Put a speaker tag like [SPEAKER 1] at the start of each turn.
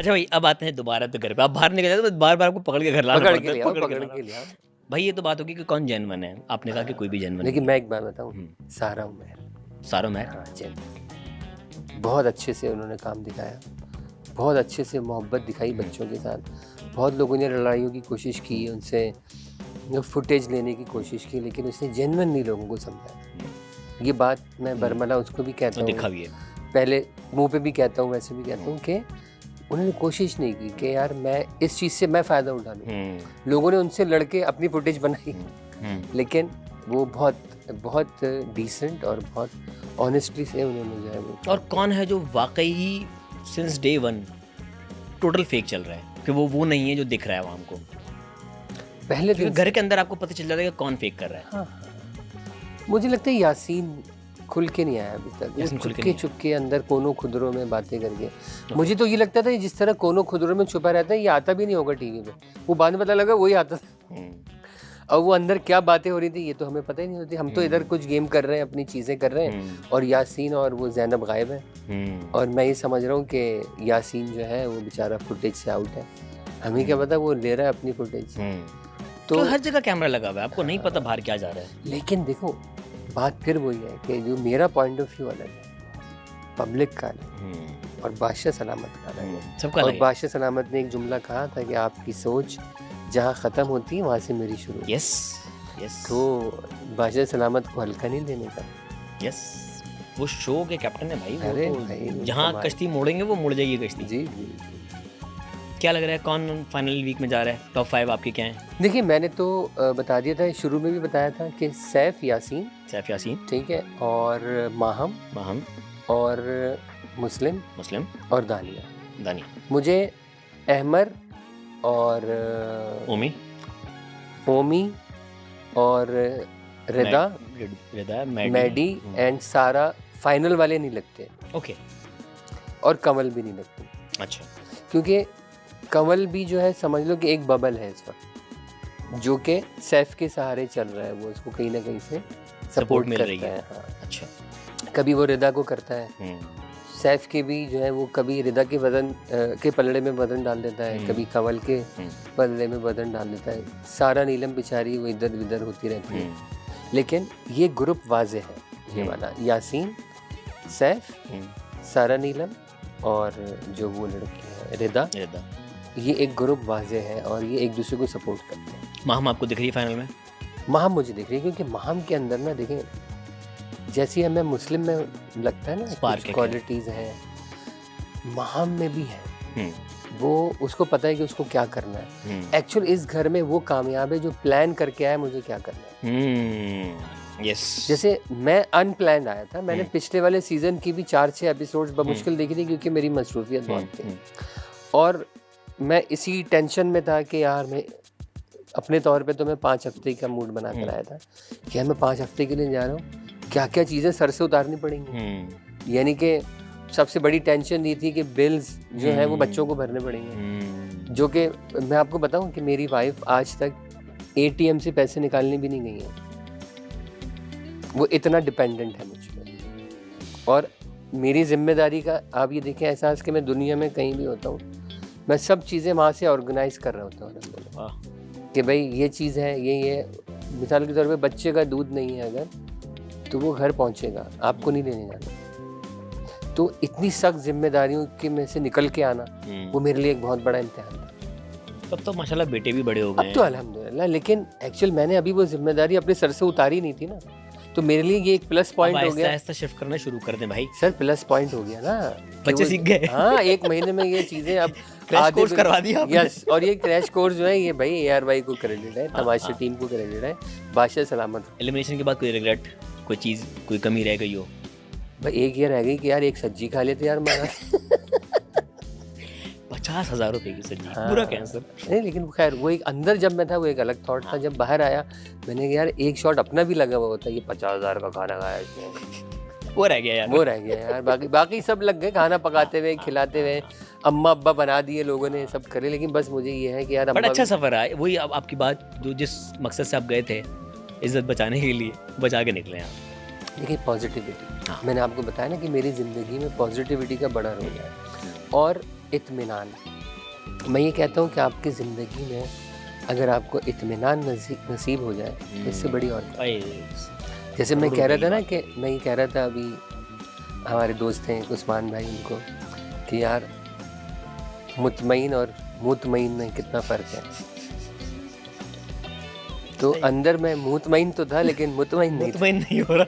[SPEAKER 1] अच्छा भाई, अब आते हैं दोबारा तो घर पे। आप बाहर निकल जाते तो बार बार आपको पकड़ के घर लाना
[SPEAKER 2] पकड़
[SPEAKER 1] पड़ता
[SPEAKER 2] के
[SPEAKER 1] है,
[SPEAKER 2] लिया,
[SPEAKER 1] पकड़ के
[SPEAKER 2] पकड़
[SPEAKER 1] लाना।
[SPEAKER 2] के लिया।
[SPEAKER 1] भाई ये तो बात होगी कि कौन जेन्युइन है। आपने कहा कि कोई भी जेन्युइन
[SPEAKER 2] लेकिन
[SPEAKER 1] नहीं
[SPEAKER 2] मैं एक बात बताऊं,
[SPEAKER 1] हम्म।
[SPEAKER 2] सारा उमर,
[SPEAKER 1] है। सारो मैर।
[SPEAKER 2] हाँ जेन्युइन, बहुत अच्छे से उन्होंने काम दिखाया, बहुत अच्छे से मोहब्बत दिखाई बच्चों के साथ। बहुत लोगों ने लड़ाइयों की कोशिश की, उनसे फुटेज लेने की कोशिश की, लेकिन उसने जेन्युइनली लोगों को समझाया। ये बात मैं बरमला उसको भी कहता
[SPEAKER 1] तो दिखा
[SPEAKER 2] हूँ,
[SPEAKER 1] भी है।
[SPEAKER 2] पहले मुंह पे भी कहता हूँ, वैसे भी कहता हूँ कि उन्होंने कोशिश नहीं की कि यार मैं इस चीज़ से मैं फ़ायदा उठा लूँ। लोगों ने उनसे लड़के अपनी फुटेज बनाई, लेकिन वो बहुत बहुत डिसेंट और बहुत ऑनेस्टली से उन्होंने जो है वो।
[SPEAKER 1] और कौन है जो वाकई since day one total fake चल रहा है, कि वो नहीं है जो दिख रहा है वो हमको?
[SPEAKER 2] पहले दिन
[SPEAKER 1] घर के अंदर आपको पता चल जाता है कि कौन फेक कर रहा है।
[SPEAKER 2] हाँ। मुझे लगता है यासीन खुल के नहीं आया अभी तक,
[SPEAKER 1] यासीन
[SPEAKER 2] वो
[SPEAKER 1] खुल के
[SPEAKER 2] चुपके
[SPEAKER 1] नहीं
[SPEAKER 2] चुपके अंदर कोनों खुदरों में बातें करके। मुझे तो ये लगता था जिस तरह कोनों खुदरों में छुपा रहता है, ये आता भी नहीं होगा टीवी पे। वो बाद में पता लगा वही आता था। और वो अंदर क्या बातें हो रही थी ये तो हमें पता ही नहीं होती। हम तो इधर कुछ गेम कर रहे हैं, अपनी चीज़ें कर रहे हैं, और यासीन और वो जैनब गायब है। और मैं ये समझ रहा हूँ कि यासीन जो है वो बेचारा फुटेज से आउट है। हमें क्या पता वो ले रहा है अपनी फुटेज।
[SPEAKER 1] तो हर जगह कैमरा लगा हुआ है, आपको नहीं पता बाहर क्या जा रहा है।
[SPEAKER 2] लेकिन देखो बात फिर वही है कि जो मेरा पॉइंट ऑफ व्यू अलग है, पब्लिक का अलग, और बादशाह सलामत का अलग है।
[SPEAKER 1] सबका
[SPEAKER 2] और
[SPEAKER 1] अलग है।
[SPEAKER 2] बादशाह सलामत ने एक जुमला कहा था कि आपकी सोच जहाँ ख़त्म होती है वहाँ से मेरी शुरू।
[SPEAKER 1] Yes yes.
[SPEAKER 2] तो बादशाह सलामत को हल्का नहीं लेने का।
[SPEAKER 1] यस, वो शो के कैप्टन है भाई।
[SPEAKER 2] अरे
[SPEAKER 1] वो
[SPEAKER 2] भाई,
[SPEAKER 1] तो
[SPEAKER 2] वो
[SPEAKER 1] जहाँ
[SPEAKER 2] कमाल।
[SPEAKER 1] कश्ती मोड़ेंगे वो मुड़ जाएगी कश्ती।
[SPEAKER 2] जी जी।
[SPEAKER 1] क्या लग रहा है कौन फाइनल वीक में जा रहा है? टॉप 5 आपके क्या हैं?
[SPEAKER 2] देखिए मैंने तो बता दिया था, शुरू में भी बताया था कि सैफ यासीन,
[SPEAKER 1] सैफ यासीन,
[SPEAKER 2] ठीक है, और माहम, और मुस्लिम और दानिया।
[SPEAKER 1] दानिया,
[SPEAKER 2] मुझे अहमर और ओमी और रिदा, मैडी एंड सारा फाइनल वाले नहीं लगते।
[SPEAKER 1] ओके।
[SPEAKER 2] और कंवल भी नहीं लगते।
[SPEAKER 1] अच्छा।
[SPEAKER 2] क्योंकि कंवल भी जो है समझ लो कि एक बबल है इस वक्त, जो कि सैफ के सहारे चल रहा है। वो उसको कहीं ना कहीं से सपोर्ट
[SPEAKER 1] मिल रही
[SPEAKER 2] करता
[SPEAKER 1] है।
[SPEAKER 2] हाँ।
[SPEAKER 1] अच्छा।
[SPEAKER 2] कभी वो रिदा को करता है, सैफ के भी जो है वो कभी रिदा के वजन के पलड़े में वजन डाल देता है, कभी कंवल के पलड़े में वजन डाल देता है। सारा नीलम बेचारी वो इधर उधर होती रहती है। लेकिन ये ग्रुप वाजे है, ये वाला यासीन, सैफ, सारा नीलम और जो वो लड़की है रिदा, ये एक ग्रुप वाजे है और ये एक दूसरे को सपोर्ट करते हैं।
[SPEAKER 1] माहम आपको दिख रही है फाइनल में?
[SPEAKER 2] माहम मुझे दिख रही है, क्योंकि माहम के अंदर ना देखें, जैसी हमें मुस्लिम में लगता है ना कुछ क्वालिटीज हैं, माहम में भी है। वो उसको पता है कि उसको क्या करना है। एक्चुअल इस घर में वो कामयाब है जो प्लान करके आया मुझे क्या करना है।
[SPEAKER 1] यस।
[SPEAKER 2] जैसे मैं अनप्लान्ड आया था, मैंने पिछले वाले सीजन की भी 4-6 एपिसोड्स बमुश्किल देखी थी, क्योंकि मेरी मसरूफियत बहुत थी। और मैं इसी टेंशन में था कि यार मैं अपने तौर पे तो मैं 5 हफ्ते का मूड बना कर आया था कि यार मैं 5 हफ्ते के लिए जा रहा हूँ, क्या क्या चीज़ें सर से उतारनी पड़ेंगी। यानी कि सबसे बड़ी टेंशन ये थी कि बिल्स जो है वो बच्चों को भरने पड़ेंगे। जो कि मैं आपको बताऊं कि मेरी वाइफ आज तक ATM से पैसे निकालने भी नहीं गई है। वो इतना डिपेंडेंट है मुझ पर। और मेरी जिम्मेदारी का आप ये देखें एहसास कि मैं दुनिया में कहीं भी होता हूँ, मैं सब चीज़ें वहाँ से ऑर्गेनाइज कर रहा होता हूँ कि भाई ये चीज़ है, ये मिसाल के तौर पे बच्चे का दूध नहीं है अगर, तो वो घर पहुँचेगा, आपको नहीं लेने जाना। तो इतनी सख्त जिम्मेदारियों के में से निकल के आना वो मेरे लिए एक बहुत बड़ा इम्तिहान था।
[SPEAKER 1] अब तो माशाल्लाह बेटे भी बड़े हो गए
[SPEAKER 2] अब तो अल्हम्दुलिल्लाह। लेकिन एक्चुअल मैंने अभी वो जिम्मेदारी अपने सर से उतारी नहीं थी ना, तो मेरे लिए ये एक प्लस पॉइंट हो गया।
[SPEAKER 1] ऐसा शिफ्ट करना शुरू कर दें भाई
[SPEAKER 2] सर, प्लस पॉइंट हो गया ना,
[SPEAKER 1] बच्चे सीख गए।
[SPEAKER 2] हाँ, 1 महीने में ये चीजें अब
[SPEAKER 1] क्रैश कोर्स करवा दिया आपने।
[SPEAKER 2] यस। और ये क्रैश कोर्स जो है ये भाई ARY को क्रेडिट है, तमाशा टीम को क्रेडिट है, बादशाह सलामत।
[SPEAKER 1] एलिमिनेशन के बाद कोई रिग्रेट, कोई चीज़, कोई कमी रह गई हो?
[SPEAKER 2] भाई एक ये रह गई कि यार एक सब्जी खा लेते यार मजा।
[SPEAKER 1] 50,000 रुपए की सब्जी, पूरा कैंसर।
[SPEAKER 2] नहीं, लेकिन खैर वो एक अंदर जब मैं था वो एक अलग थॉट था। जब बाहर आया मैंने कहा यार एक शॉट अपना भी लगा हुआ होता, ये 50,000 का खाना खाया इसने,
[SPEAKER 1] वो रह गया यार।
[SPEAKER 2] वो रह गया यार। बाकी सब लग गए खाना पकाते हुए, खिलाते हुए, अम्मा अब्बा बना दिए लोगों ने, सब करे। लेकिन बस मुझे ये है कि यार
[SPEAKER 1] बड़ा अच्छा सफर है वही। अब आपकी बात जो जिस मकसद से आप गए थे इज्जत बचाने के लिए, बचा के निकले आप।
[SPEAKER 2] देखिए पॉजिटिविटी, मैंने आपको बताया ना कि मेरी ज़िंदगी में पॉजिटिविटी का बड़ा रोल है। और इत्मीनान। मैं ये कहता हूँ कि आपकी ज़िंदगी में अगर आपको इत्मीनान नसीब हो जाए तो इससे बड़ी और क्या। जैसे मैं कह रहा था ना कि मैं ये कह रहा था अभी, हमारे दोस्त हैं उस्मान भाई, उनको कि यार मुतमईन और मुतमईन में कितना फ़र्क है। तो अंदर मैं मुतमईन तो था लेकिन मुतमईन नहीं
[SPEAKER 1] नहीं हो रहा